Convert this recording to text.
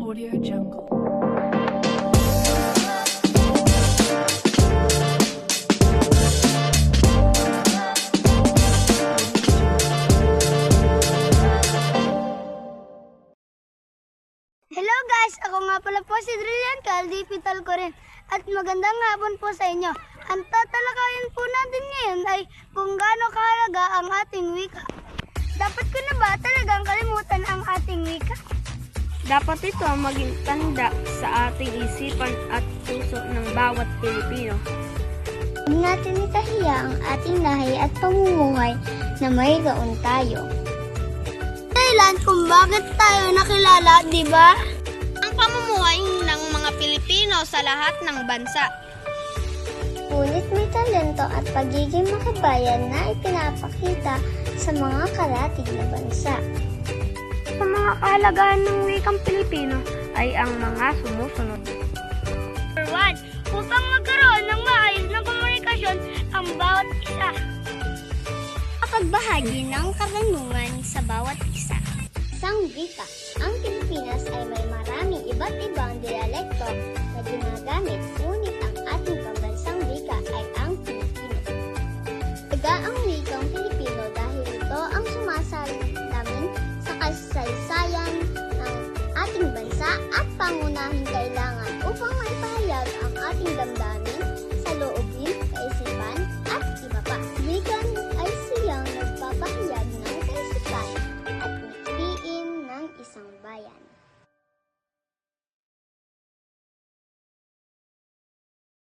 Audio Jungle. Hello guys! Ako nga pala po si Drillian Caldi Pital ko rin. At magandang hapon po sa inyo. Ang tatalakayin po natin ngayon ay kung gaano kahalaga ang ating wika. Dapat ko na ba talagang kalimutan ang ating wika? Dapat ito ang maging tanda sa ating isipan at puso ng bawat Pilipino. Huwag natin itahiya ang ating lahi at pamumuhay na mayroon tayo. Dahilan kung bakit tayo nakilala, di ba? Ang pamumuhay ng mga Pilipino sa lahat ng bansa. Ngunit may talento at pagiging makabayan na ipinapakita sa mga karatig na bansa. Sa mga kahalagahan ng wikang Pilipino ay ang mga sumusunod. Number 1, upang magkaroon ng maayos na komunikasyon ang bawat isa. Pagbahagi ng karunungan sa bawat isa. Isang wika. Ang Pilipinas ay may maraming iba't ibang dialekto na ginagamit.